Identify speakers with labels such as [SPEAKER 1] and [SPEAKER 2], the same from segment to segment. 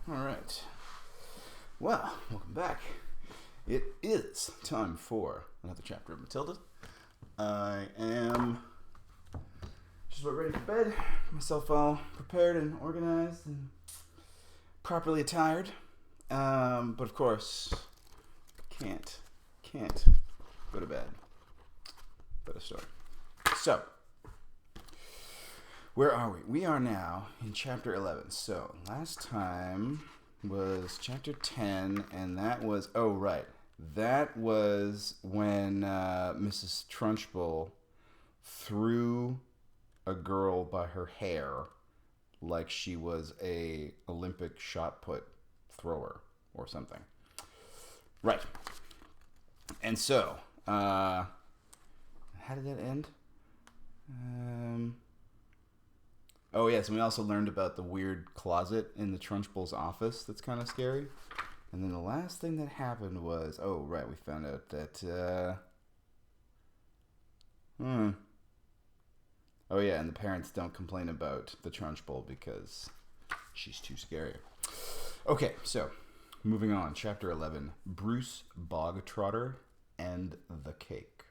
[SPEAKER 1] All right. Well, welcome back. It is time for another chapter of Matilda. I am just about ready for bed. Myself all prepared and organized and properly attired. But of course, can't go to bed without a story. So, where are we? We are now in chapter 11. So, last time was chapter 10, and that was, that was when Mrs. Trunchbull threw a girl by her hair like she was a Olympic shot put thrower or something. Right. And so, how did that end? Oh, yes, and we also learned about the weird closet in the Trunchbull's office that's kind of scary. And then the last thing that happened was, we found out that, Oh, yeah, and the parents don't complain about the Trunchbull because she's too scary. Okay, so, moving on. Chapter 11, Bruce Bogtrotter and the Cake.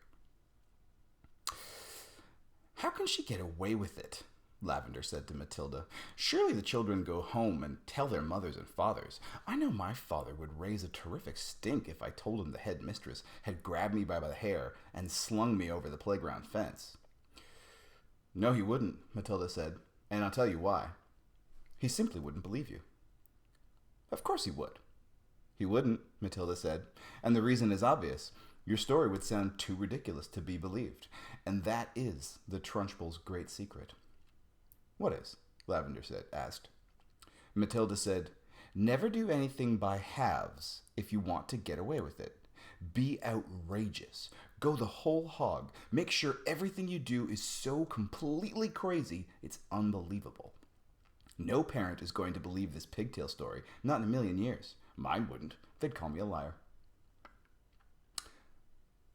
[SPEAKER 1] How can she get away with it? Lavender said to Matilda. Surely the children go home and tell their mothers and fathers. I know my father would raise a terrific stink if I told him the headmistress had grabbed me by the hair and slung me over the playground fence. No, he wouldn't, Matilda said, and I'll tell you why. He simply wouldn't believe you. Of course he would. He wouldn't, Matilda said, and the reason is obvious. Your story would sound too ridiculous to be believed, and that is the Trunchbull's great secret. What is? Lavender asked. Matilda said, never do anything by halves if you want to get away with it. Be outrageous. Go the whole hog. Make sure everything you do is so completely crazy it's unbelievable. No parent is going to believe this pigtail story, not in a million years. Mine wouldn't. They'd call me a liar.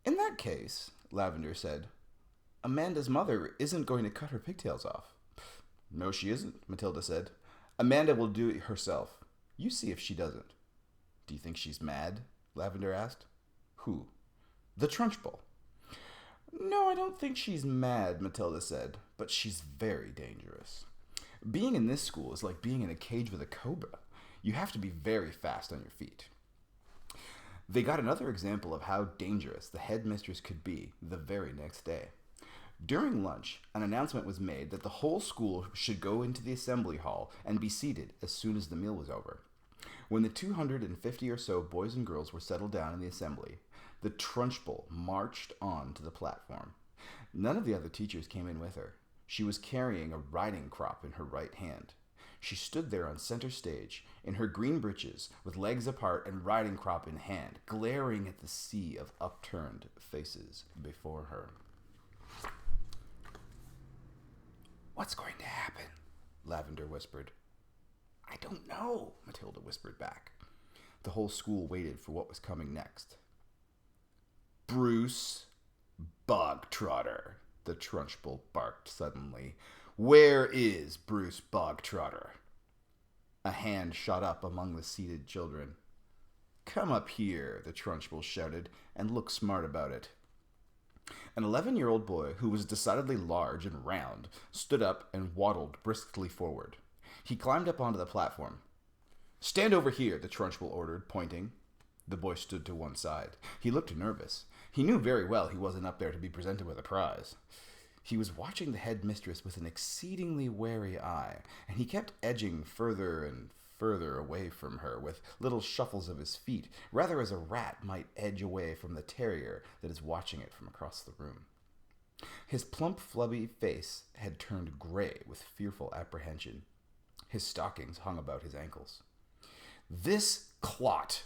[SPEAKER 1] In that case, Lavender said, Amanda's mother isn't going to cut her pigtails off. No, she isn't, Matilda said. Amanda will do it herself. You see if she doesn't. Do you think she's mad? Lavender asked. Who? The Trunchbull. No, I don't think she's mad, Matilda said, but she's very dangerous. Being in this school is like being in a cage with a cobra. You have to be very fast on your feet. They got another example of how dangerous the headmistress could be the very next day. During lunch, an announcement was made that the whole school should go into the assembly hall and be seated as soon as the meal was over. When the 250 or so boys and girls were settled down in the assembly, the Trunchbull marched on to the platform. None of the other teachers came in with her. She was carrying a riding crop in her right hand. She stood there on center stage, in her green breeches, with legs apart and riding crop in hand, glaring at the sea of upturned faces before her. What's going to happen? Lavender whispered. I don't know, Matilda whispered back. The whole school waited for what was coming next. Bruce Bogtrotter, the Trunchbull barked suddenly. Where is Bruce Bogtrotter? A hand shot up among the seated children. Come up here, the Trunchbull shouted, and look smart about it. An 11-year-old boy, who was decidedly large and round, stood up and waddled briskly forward. He climbed up onto the platform. Stand over here, the Trunchbull ordered, pointing. The boy stood to one side. He looked nervous. He knew very well he wasn't up there to be presented with a prize. He was watching the headmistress with an exceedingly wary eye, and he kept edging further and further away from her with little shuffles of his feet, rather as a rat might edge away from the terrier that is watching it from across the room. His plump, flubby face had turned gray with fearful apprehension. His stockings hung about his ankles. This clot,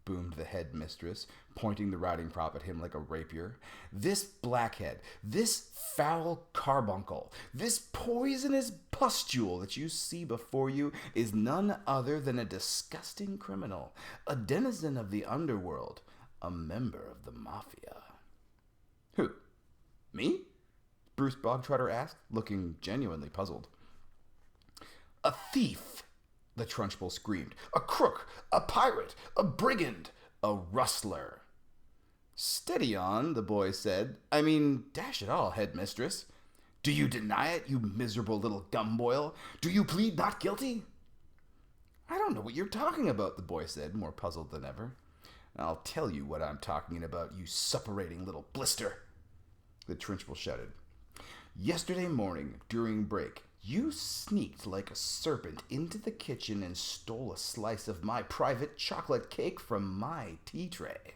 [SPEAKER 1] boomed the headmistress, pointing the riding crop at him like a rapier. This blackhead, this foul carbuncle, this poisonous pustule that you see before you is none other than a disgusting criminal, a denizen of the underworld, a member of the mafia. Who? Me? Bruce Bogtrotter asked, looking genuinely puzzled. A thief, the Trunchbull screamed. A crook, a pirate, a brigand, a rustler. Steady on, the boy said. I mean, dash it all, headmistress. Do you deny it, you miserable little gumboil? Do you plead not guilty? I don't know what you're talking about, the boy said, more puzzled than ever. I'll tell you what I'm talking about, you suppurating little blister, the Trunchbull shouted. Yesterday morning, during break, you sneaked like a serpent into the kitchen and stole a slice of my private chocolate cake from my tea tray.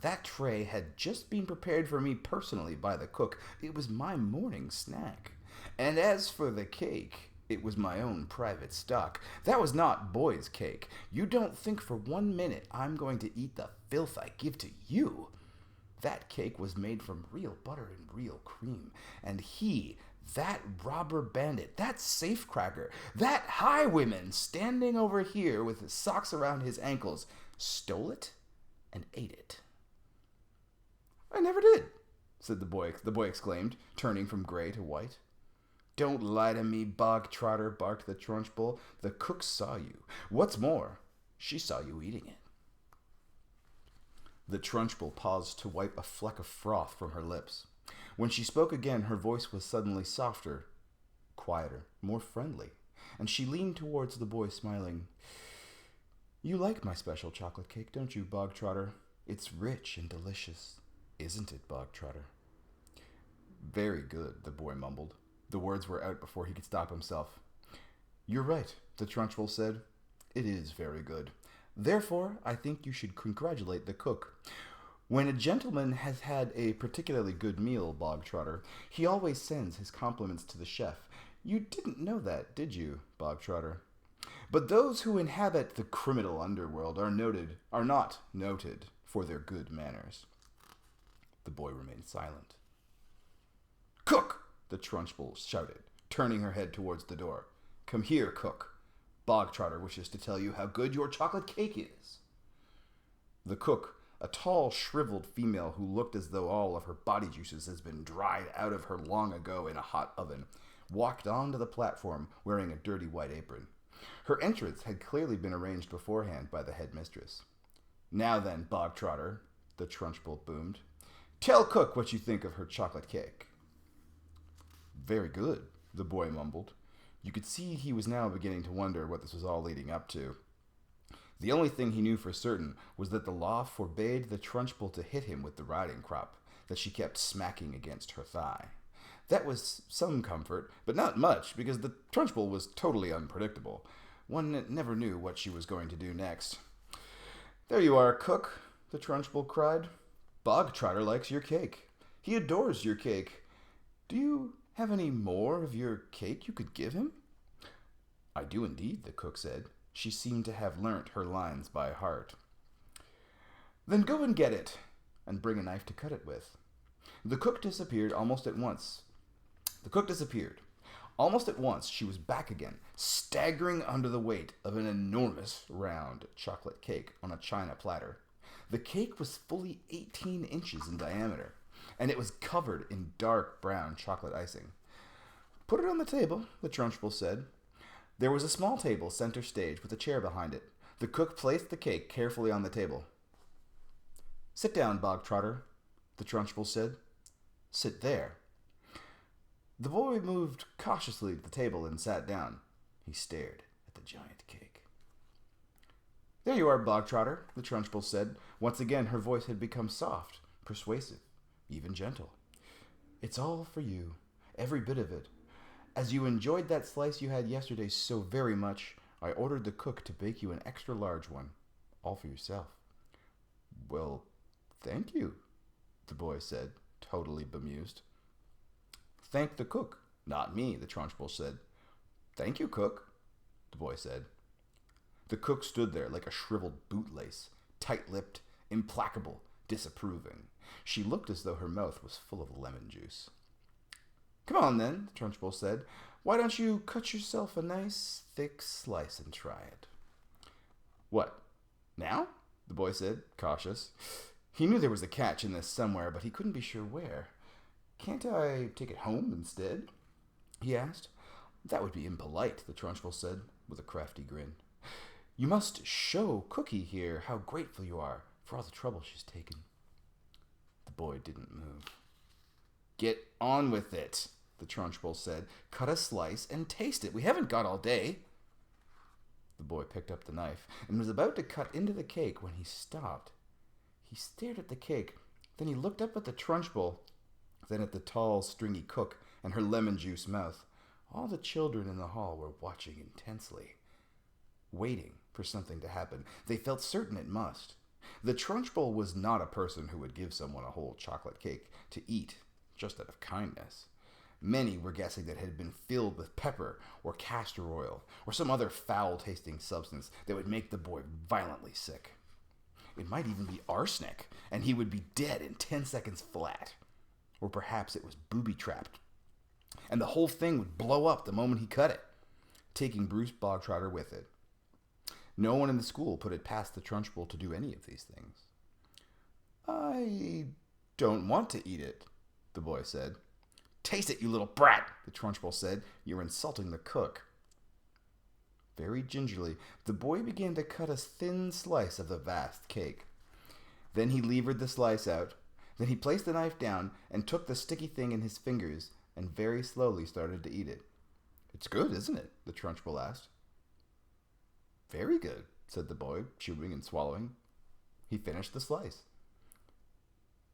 [SPEAKER 1] That tray had just been prepared for me personally by the cook. It was my morning snack. And as for the cake, it was my own private stock. That was not boy's cake. You don't think for 1 minute I'm going to eat the filth I give to you. That cake was made from real butter and real cream. And he, that robber bandit, that safecracker, that highwayman standing over here with his socks around his ankles, stole it and ate it. I never did, said the boy exclaimed, turning from gray to white. Don't lie to me, bog trotter, barked the Trunchbull. The cook saw you. What's more, she saw you eating it. The Trunchbull paused to wipe a fleck of froth from her lips. When she spoke again, her voice was suddenly softer, quieter, more friendly, and she leaned towards the boy, smiling. You like my special chocolate cake, don't you, Bog Trotter? It's rich and delicious, isn't it, Bog Trotter? Very good, the boy mumbled. The words were out before he could stop himself. You're right, the Trunchbull said. It is very good. Therefore, I think you should congratulate the cook. When a gentleman has had a particularly good meal, Bog Trotter, he always sends his compliments to the chef. You didn't know that, did you, Bog Trotter? But those who inhabit the criminal underworld are not noted for their good manners. The boy remained silent. Cook! The Trunchbull shouted, turning her head towards the door. Come here, cook. Bog Trotter wishes to tell you how good your chocolate cake is. The cook, a tall, shriveled female who looked as though all of her body juices had been dried out of her long ago in a hot oven, walked onto the platform wearing a dirty white apron. Her entrance had clearly been arranged beforehand by the headmistress. Now then, Bog Trotter, the Trunchbull boomed, tell cook what you think of her chocolate cake. Very good, the boy mumbled. You could see he was now beginning to wonder what this was all leading up to. The only thing he knew for certain was that the law forbade the Trunchbull to hit him with the riding crop that she kept smacking against her thigh. That was some comfort, but not much, because the Trunchbull was totally unpredictable. One never knew what she was going to do next. There you are, cook, the Trunchbull cried. Bog Trotter likes your cake. He adores your cake. Do you have any more of your cake you could give him? I do indeed, the cook said. She seemed to have learnt her lines by heart. Then go and get it, and bring a knife to cut it with. The cook disappeared almost at once. Almost at once, she was back again, staggering under the weight of an enormous round chocolate cake on a china platter. The cake was fully 18 inches in diameter, and it was covered in dark brown chocolate icing. Put it on the table, the Trunchbull said. There was a small table center stage with a chair behind it. The cook placed the cake carefully on the table. Sit down, Bog Trotter, the Trunchbull said. Sit there. The boy moved cautiously to the table and sat down. He stared at the giant cake. There you are, Bog Trotter, the Trunchbull said. Once again her voice had become soft, persuasive, even gentle. It's all for you, every bit of it. As you enjoyed that slice you had yesterday so very much, I ordered the cook to bake you an extra large one, all for yourself. Well, thank you, the boy said, totally bemused. Thank the cook, not me, the Trunchbull said. Thank you, cook, the boy said. The cook stood there like a shriveled bootlace, tight-lipped, implacable, disapproving. She looked as though her mouth was full of lemon juice. Come on, then, the Trunchbull said. Why don't you cut yourself a nice, thick slice and try it? What, now? The boy said, cautious. He knew there was a catch in this somewhere, but he couldn't be sure where. Can't I take it home instead? He asked. That would be impolite, the Trunchbull said. with a crafty grin. "You must show Cookie here how grateful you are for all the trouble she's taken." The boy didn't move. "Get on with it," the Trunchbull said. "Cut a slice and taste it. We haven't got all day." The boy picked up the knife and was about to cut into the cake when he stopped. He stared at the cake, then he looked up at the Trunchbull, then at the tall, stringy cook and her lemon juice mouth. All the children in the hall were watching intensely, waiting for something to happen. They felt certain it must. The Trunchbull was not a person who would give someone a whole chocolate cake to eat just out of kindness. Many were guessing that it had been filled with pepper or castor oil or some other foul-tasting substance that would make the boy violently sick. It might even be arsenic, and he would be dead in 10 seconds flat. Or perhaps it was booby-trapped, and the whole thing would blow up the moment he cut it, taking Bruce Bogtrotter with it. No one in the school put it past the Trunchbull to do any of these things. "I don't want to eat it," the boy said. "Taste it, you little brat," the Trunchbull said. "You're insulting the cook." Very gingerly, the boy began to cut a thin slice of the vast cake. Then he levered the slice out. Then he placed the knife down and took the sticky thing in his fingers and very slowly started to eat it. "It's good, isn't it?" the Trunchbull asked. "Very good," said the boy, chewing and swallowing. He finished the slice.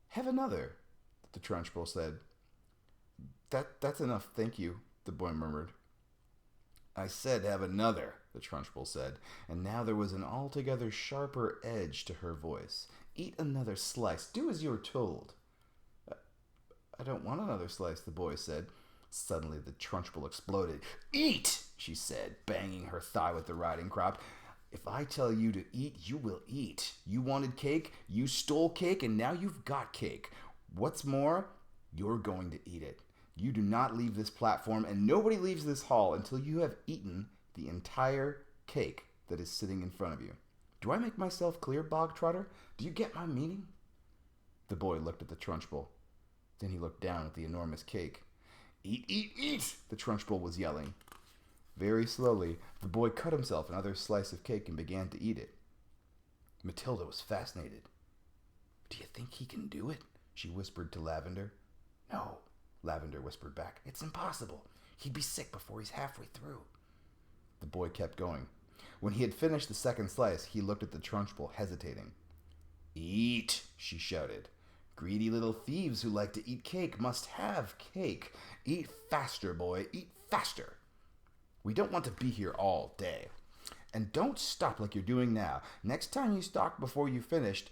[SPEAKER 1] "Have another," the Trunchbull said. That's enough, thank you," the boy murmured. "I said have another," the Trunchbull said, and now there was an altogether sharper edge to her voice. "Eat another slice. Do as you are told." "I don't want another slice," the boy said. Suddenly the Trunchbull exploded. "Eat!" she said, banging her thigh with the riding crop. "If I tell you to eat, you will eat. You wanted cake, you stole cake, and now you've got cake. What's more, you're going to eat it. You do not leave this platform, and nobody leaves this hall until you have eaten the entire cake that is sitting in front of you. Do I make myself clear, Bogtrotter? Do you get my meaning?" The boy looked at the Trunchbull. Then he looked down at the enormous cake. "Eat, eat, eat!" the Trunchbull was yelling. Very slowly, the boy cut himself another slice of cake and began to eat it. Matilda was fascinated. "Do you think he can do it?" she whispered to Lavender. "No," Lavender whispered back. "It's impossible. He'd be sick before he's halfway through." The boy kept going. When he had finished the second slice, he looked at the Trunchbull, hesitating. "Eat!" she shouted. "Greedy little thieves who like to eat cake must have cake. Eat faster, boy, eat faster. We don't want to be here all day. And don't stop like you're doing now. Next time you stop before you've finished,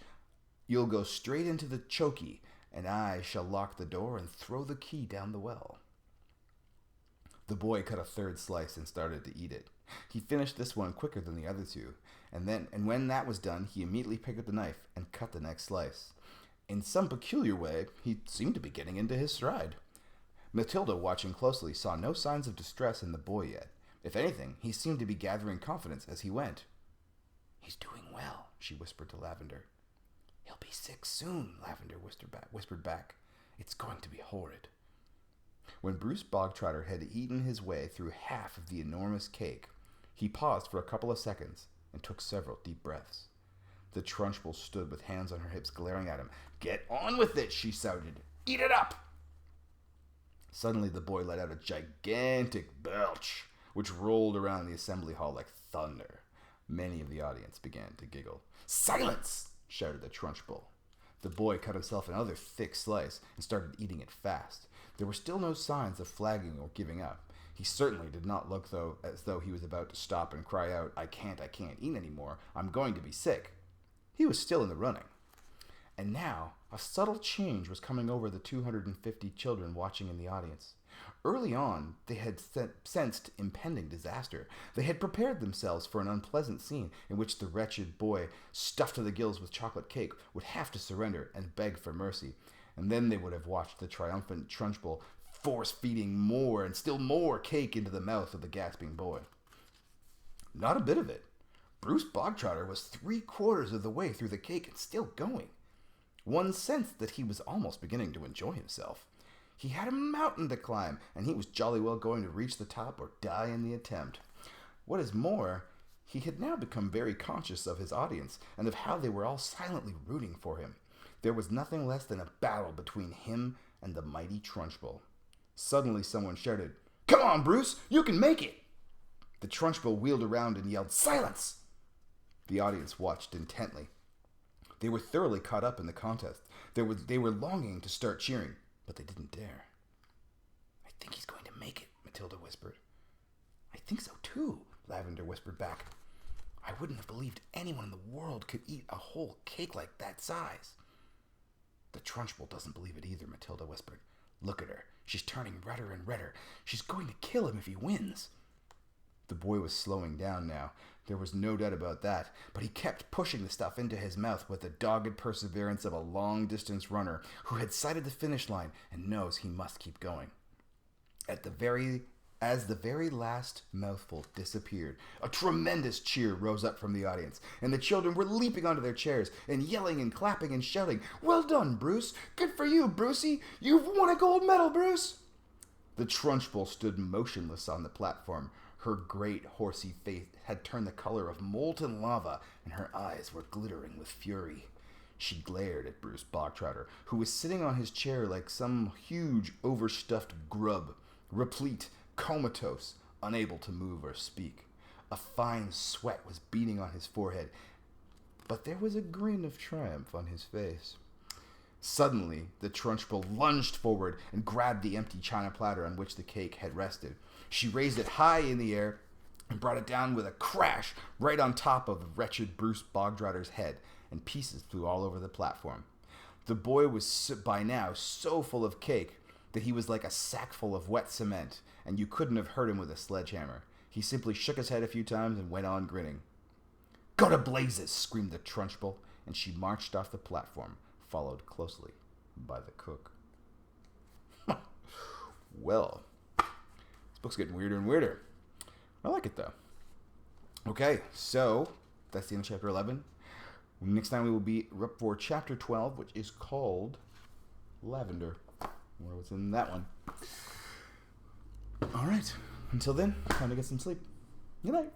[SPEAKER 1] you'll go straight into the chokey, and I shall lock the door and throw the key down the well." The boy cut a third slice and started to eat it. He finished this one quicker than the other two, and when that was done, he immediately picked up the knife and cut the next slice. In some peculiar way, he seemed to be getting into his stride. Matilda, watching closely, saw no signs of distress in the boy yet. If anything, he seemed to be gathering confidence as he went. "He's doing well," she whispered to Lavender. "He'll be sick soon," Lavender whispered back. "It's going to be horrid." When Bruce Bogtrotter had eaten his way through half of the enormous cake, he paused for a couple of seconds and took several deep breaths. The Trunchbull stood with hands on her hips, glaring at him. "Get on with it," she shouted. "Eat it up!" Suddenly the boy let out a gigantic belch, which rolled around the assembly hall like thunder. Many of the audience began to giggle. "Silence!" shouted the Trunchbull. The boy cut himself another thick slice and started eating it fast. There were still no signs of flagging or giving up. He certainly did not look as though he was about to stop and cry out, I can't eat anymore. I'm going to be sick." He was still in the running. And now, a subtle change was coming over the 250 children watching in the audience. Early on, they had sensed impending disaster. They had prepared themselves for an unpleasant scene in which the wretched boy, stuffed to the gills with chocolate cake, would have to surrender and beg for mercy. And then they would have watched the triumphant Trunchbull force-feeding more and still more cake into the mouth of the gasping boy. Not a bit of it. Bruce Bogtrotter was 3/4 of the way through the cake and still going. One sensed that he was almost beginning to enjoy himself. He had a mountain to climb, and he was jolly well going to reach the top or die in the attempt. What is more, he had now become very conscious of his audience and of how they were all silently rooting for him. There was nothing less than a battle between him and the mighty Trunchbull. Suddenly someone shouted, "Come on, Bruce, you can make it!" The Trunchbull wheeled around and yelled, "Silence!" The audience watched intently. They were thoroughly caught up in the contest. They were longing to start cheering, but they didn't dare. "I think he's going to make it," Matilda whispered. "I think so too," Lavender whispered back. "I wouldn't have believed anyone in the world could eat a whole cake like that size." "The Trunchbull doesn't believe it either," Matilda whispered. "Look at her. She's turning redder and redder. She's going to kill him if he wins." The boy was slowing down now. There was no doubt about that, but he kept pushing the stuff into his mouth with the dogged perseverance of a long-distance runner who had sighted the finish line and knows he must keep going. As the very last mouthful disappeared, a tremendous cheer rose up from the audience, and the children were leaping onto their chairs and yelling and clapping and shouting, "Well done, Bruce! Good for you, Brucey! You've won a gold medal, Bruce!" The Trunchbull stood motionless on the platform. Her great horsey face had turned the color of molten lava, and her eyes were glittering with fury. She glared at Bruce Bogtrotter, who was sitting on his chair like some huge, overstuffed grub, replete, comatose, unable to move or speak. A fine sweat was beading on his forehead, but there was a grin of triumph on his face. Suddenly, the Trunchbull lunged forward and grabbed the empty china platter on which the cake had rested. She raised it high in the air and brought it down with a crash right on top of the wretched Bruce Bogtrotter's head, and pieces flew all over the platform. The boy was by now so full of cake that he was like a sack full of wet cement, and you couldn't have hurt him with a sledgehammer. He simply shook his head a few times and went on grinning. "Go to blazes!" screamed the Trunchbull, and she marched off the platform, followed closely by the cook. Well, this book's getting weirder and weirder. I like it, though. Okay, so that's the end of Chapter 11. Next time we will be up for Chapter 12, which is called Lavender. I wonder what's in that one. All right, until then, time to get some sleep. Good night.